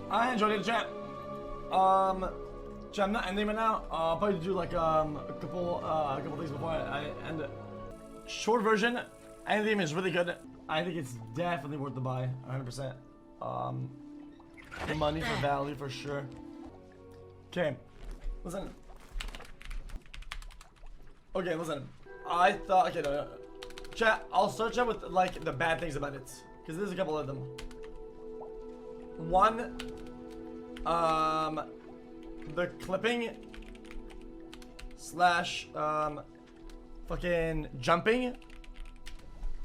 I enjoyed it, chat. Chat, I'm not ending it now. I'll probably do like a couple things before I end it. Short version, end game is really good. I think it's definitely worth the buy, 100%. The money for value for sure. Okay, listen. Okay, listen. I thought, okay, no. Chat, I'll start with like the bad things about it, because there's a couple of them. One, the clipping slash fucking jumping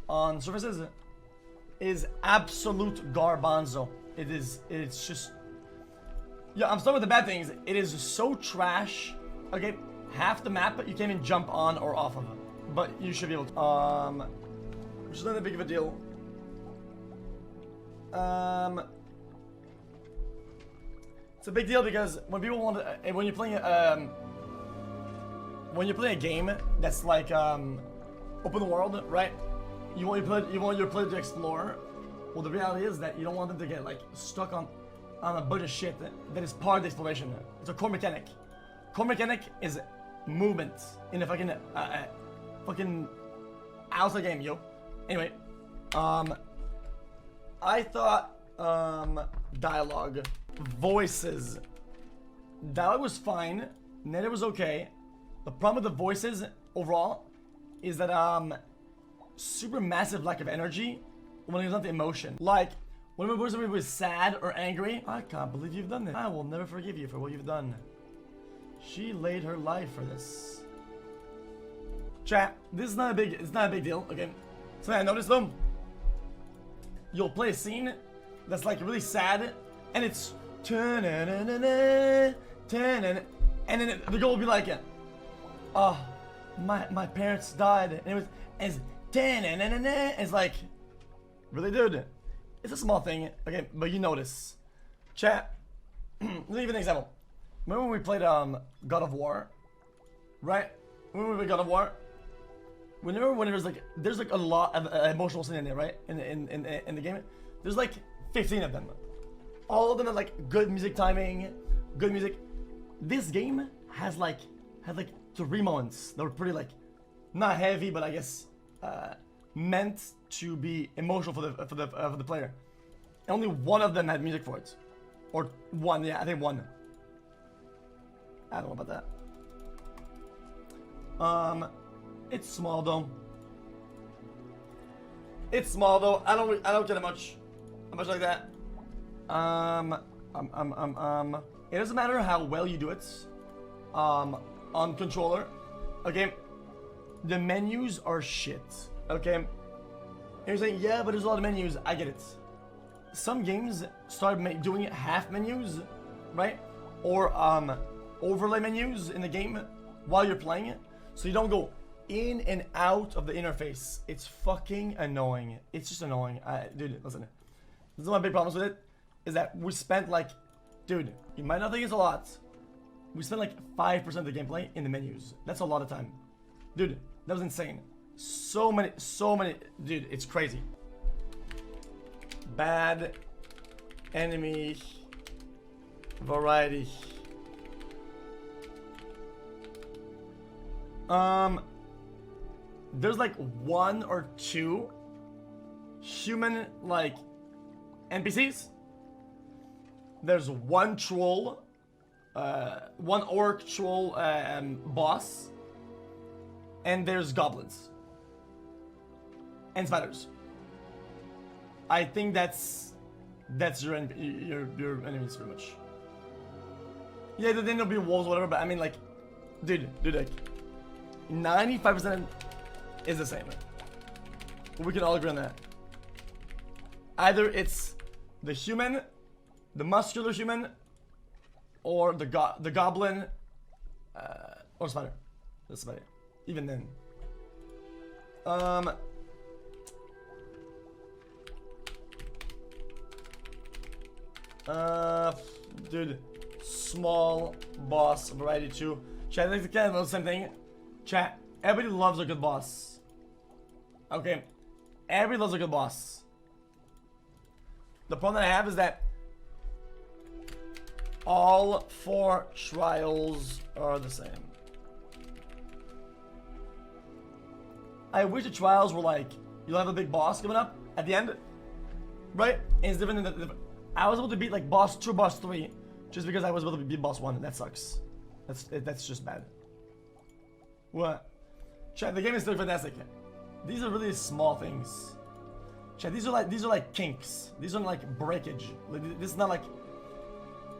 on surfaces is absolute garbanzo. It's just, yeah, I'm starting with the bad things. It is so trash. Okay, half the map you can't even jump on or off of, but you should be able to. Which is not that big of a deal. It's a big deal because when people want to, when you're playing a game that's like open world, right? You want your player to explore. Well, the reality is that you don't want them to get like stuck on a bunch of shit that is part of the exploration. It's a core mechanic. Core mechanic is movement in a fucking outside game, yo. Anyway, I thought dialogue, voices. Dialogue was fine. Net was okay. The problem with the voices overall is that super massive lack of energy when it comes to emotion. Like when a person was sad or angry, I can't believe you've done this. I will never forgive you for what you've done. She laid her life for this. Chat, this is not a big, it's not a big deal, okay? So I noticed though, you'll play a scene that's like really sad, and it's and then the girl will be like, oh, my parents died, and it's like, really, dude? It's a small thing, okay, but you notice. Chat, let me give you an example. Remember when we played God of War, right? Remember when we played God of War? When there's like a lot of emotional scene in there, right? In the game, there's like 15 of them. All of them are like good music timing, good music. This game has like 3 moments that were pretty like not heavy, but I guess meant to be emotional for the player. And only one of them had music for it, or one. Yeah, I think one. I don't know about that. It's small though. It's small though. I don't get much like that. It doesn't matter how well you do it. On controller, okay. The menus are shit. Okay. And you're saying, yeah, but there's a lot of menus. I get it. Some games start doing it half menus, right? Or overlay menus in the game while you're playing it, so you don't go in and out of the interface. It's fucking annoying. It's just annoying. Dude, listen. This is one of my big problems with it, is that we spent like, dude, you might not think it's a lot. We spent like 5% of the gameplay in the menus. That's a lot of time. Dude, that was insane. So many, dude, it's crazy. Bad enemy variety. There's like 1 or 2 human like NPCs. There's 1 troll, 1 orc troll boss, and there's goblins and spiders. I think that's your enemies pretty much. Yeah, then there'll be wolves or whatever, but I mean like, dude, like 95% is the same. We can all agree on that. Either it's the human, the muscular human, or the goblin, or spider. The spider. Even then. Dude, small boss variety too. Chat, I think kind of the same thing. Chat, everybody loves a good boss. Okay, everybody loves a good boss. The problem that I have is that All 4 trials are the same. I wish the trials were like, you'll have a big boss coming up at the end, right? And it's different than I was able to beat like boss 2, boss 3, just because I was able to beat boss 1, and that sucks. That's just bad. What? Chat, the game is still fantastic. These are really small things. Chat, these are like kinks. These aren't like breakage. This is not like.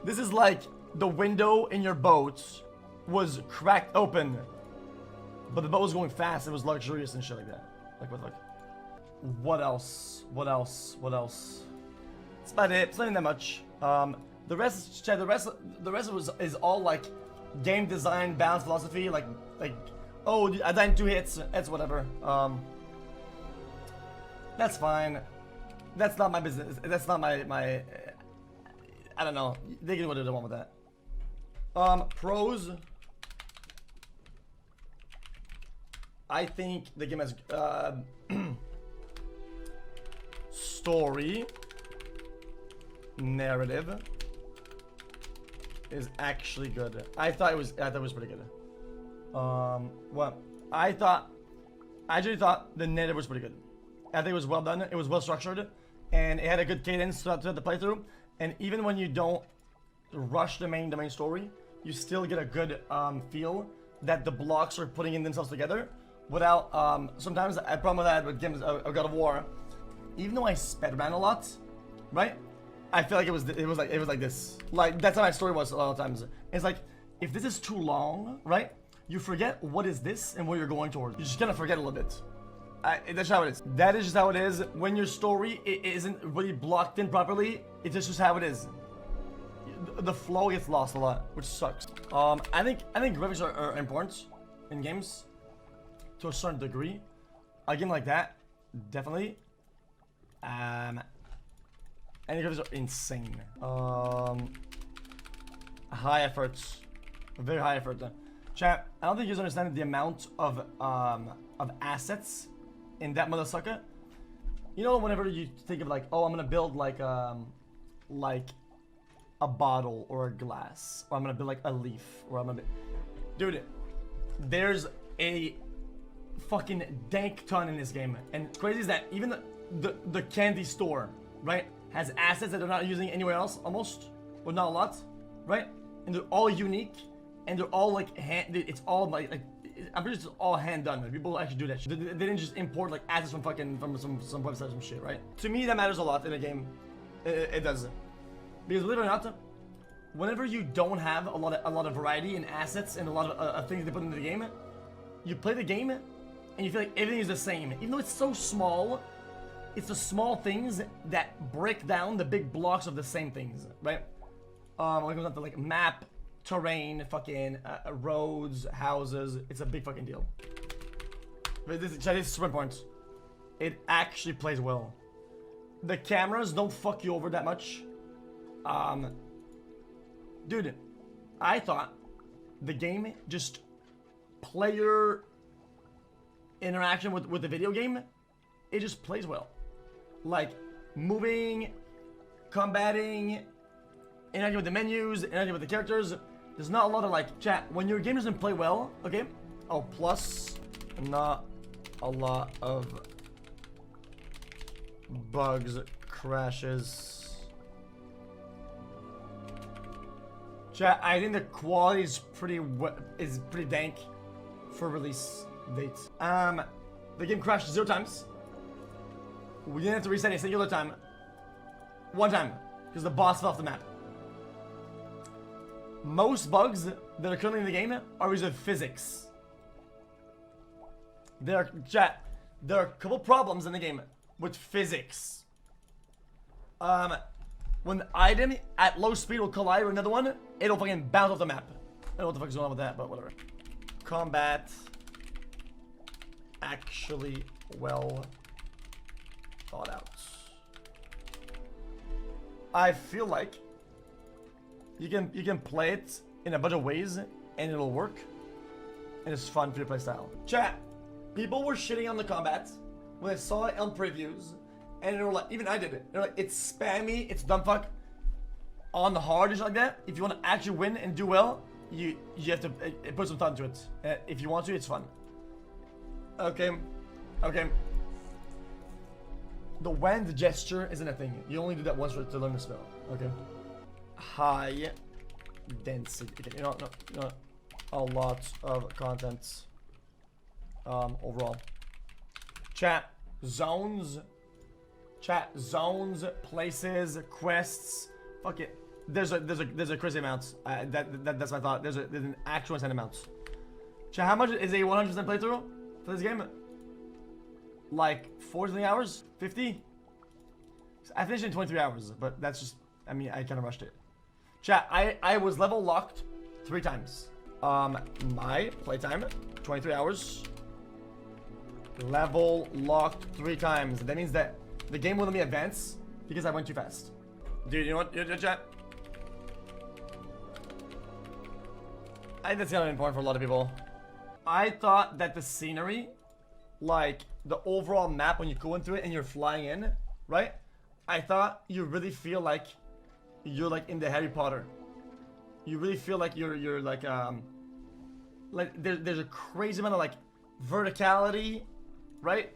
This is like the window in your boat was cracked open, but the boat was going fast. It was luxurious and shit like that. Like what? Like, what else? What else? What else? That's about it. It's not even that much. The rest, chat. The rest is all like game design, balance, philosophy. Like, oh, I died in 2 hits. That's whatever. That's fine. That's not my business. That's not my. I don't know. They can do what they want with that. Pros. I think the game has story, narrative is actually good. I thought it was pretty good. Well, I actually thought the narrative was pretty good. I think it was well done. It was well structured, and it had a good cadence throughout the playthrough. And even when you don't rush the main story, you still get a good feel that the blocks are putting in themselves together without. Sometimes I problem with that with games of God of War. Even though I sped around a lot, right? I feel like it was like this. Like that's how my story was a lot of times. It's like if this is too long, right? You forget what is this and where you're going towards. You just kind of forget a little bit. That's how it is. That is just how it is. When your story isn't really blocked in properly, it's just how it is. The flow gets lost a lot, which sucks. I think graphics are important in games to a certain degree. A game like that, definitely. I think graphics are insane. High efforts, very high effort. Chat, I don't think you guys understand the amount of assets in that mother sucker. You know, whenever you think of like, oh, I'm gonna build like a bottle or a glass, or I'm gonna build like a leaf, or I'm gonna dude, there's a fucking dank ton in this game. And crazy is that even the candy store, right, has assets that they're not using anywhere else, almost, or not a lot, right? And they're all unique, and they're all like it's all like I'm pretty sure it's all hand done. Like, people actually do that shit. They didn't just import like assets from some website or some shit, right? To me, that matters a lot in a game. It does. Because believe it or not, whenever you don't have a lot of variety in assets and a lot of things they put into the game, you play the game and you feel like everything is the same. Even though it's so small, it's the small things that break down the big blocks of the same things, right? When it comes down to like map, terrain, fucking roads, houses, it's a big fucking deal. But this is super important. It actually plays well. The cameras don't fuck you over that much. Dude, I thought the game just player interaction with the video game, it just plays well. Like moving, combating, interacting with the menus, interacting with the characters. There's not a lot of like chat. When your game doesn't play well, okay? Oh, plus not a lot of bugs, crashes. Chat, I think the quality is pretty dank for release date. The game crashed 0 times. We didn't have to reset a singular time. 1 time, because the boss fell off the map. Most bugs that are currently in the game are because of physics. There are a couple problems in the game with physics. When the item at low speed will collide with another one, it'll fucking bounce off the map. I don't know what the fuck is going on with that, but whatever. Combat actually well thought out. I feel like you can play it in a bunch of ways and it'll work, and it's fun for your playstyle. Chat, people were shitting on the combat when they saw it on previews, and they were like, even I did it. They're like, it's spammy, it's dumbfuck. on the hard like that, if you want to actually win and do well, you have to put some thought into it. If you want to, it's fun. Okay. The wand gesture isn't a thing. You only do that once to learn the spell. Okay. High density. Okay, you know, a lot of content. Overall. Chat zones, places, quests. Fuck it. There's a crazy amount. That's my thought. There's an actual insane amount. Chat, how much is a 100% playthrough for this game? Like 40 hours? 50? I finished in 23 hours, but that's just, I mean, I kind of rushed it. Chat, I was level locked 3 times. My playtime, 23 hours. Level locked 3 times. That means that the game will let me advance because I went too fast. Dude, you know what? Chat? I think that's kind of important for a lot of people. I thought that the scenery, like the overall map when you go into it and you're flying in, right? I thought you really feel like you're like in the Harry Potter. You really feel like you're like there's a crazy amount of like verticality, right?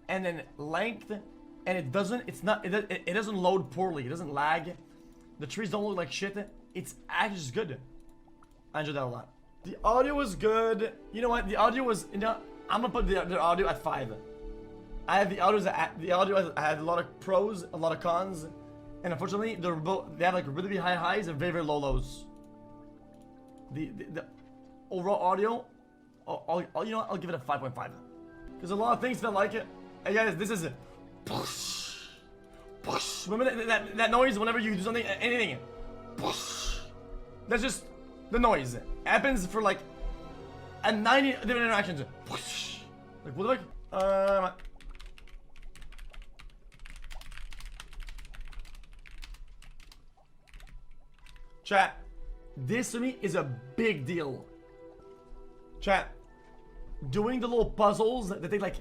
And then length, and it doesn't load poorly. It doesn't lag. The trees don't look like shit. It's actually just good. I enjoyed that a lot. The audio was good. You know what? The audio was, you know, I'm gonna put the audio at 5. I have the audio had a lot of pros, a lot of cons, and unfortunately they have like really high highs and very low lows. The overall audio, you know what? I'll give it a 5.5. There's a lot of things that like it. Hey guys, this is it. Remember that noise whenever you do something, anything. That's just the noise. It happens for like a 90 different interactions. Like what the fuck? Chat, this to me is a big deal. Chat, doing the little puzzles that take like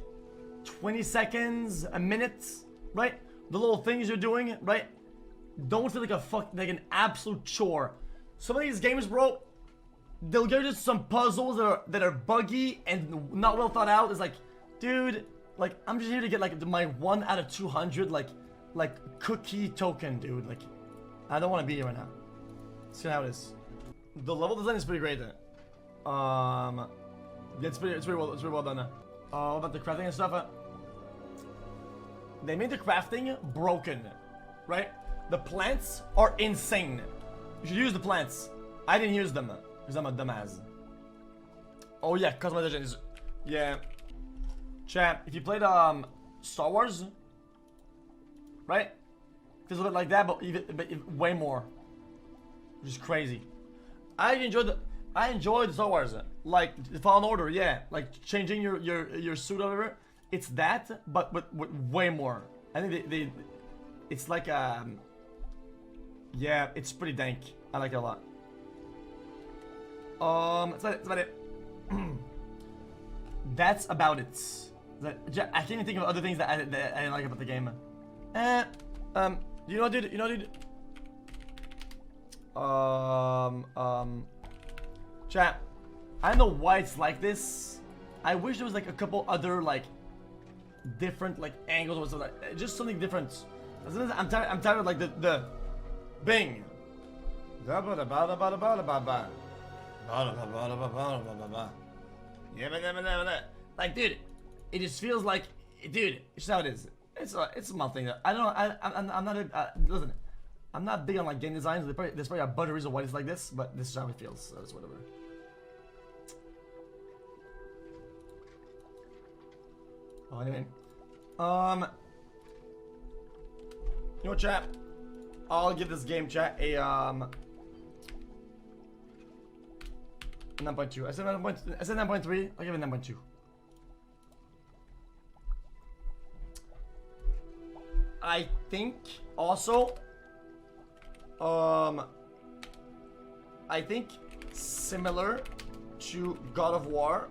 20 seconds, a minute, right? The little things you're doing, right? Don't feel like an absolute chore. Some of these games, bro, they'll give you some puzzles that are buggy and not well thought out. It's like, dude, like I'm just here to get like my 1 out of 200 like cookie token, dude. Like, I don't want to be here right now. See how it is. The level design is pretty great. It's pretty well done. What about the crafting and stuff? They made the crafting broken, right? The plants are insane. You should use the plants. I didn't use them because I'm a dumbass. Oh yeah, customization is, yeah. Chat, if you played Star Wars, right? Feels a bit like that, but way more. Which is crazy. I enjoyed Star Wars, like the Fallen Order, yeah, like changing your suit or whatever. It's that, but with way more. I think it's like yeah, it's pretty dank. I like it a lot. That's about it. That's about it. I can't even think of other things that I didn't like about the game. You know, dude. Chat, I don't know why it's like this. I wish there was like a couple other like different like angles or something, just something different. I'm tired of like the bing. Like, dude, it just feels like, dude, it's how it is. It's a small thing. I don't know. I'm not listen. I'm not big on like game designs. There's probably a bunch of reasons why it's like this, but this is how it feels. So it's whatever. Oh, anyway, you know, chat, I'll give this game, chat, a 9.2. I said 9.3. I'll give it 9.2. I think also, I think similar to God of War.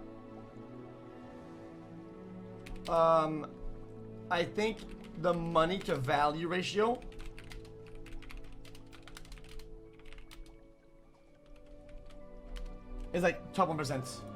I think the money to value ratio It's like top 1%.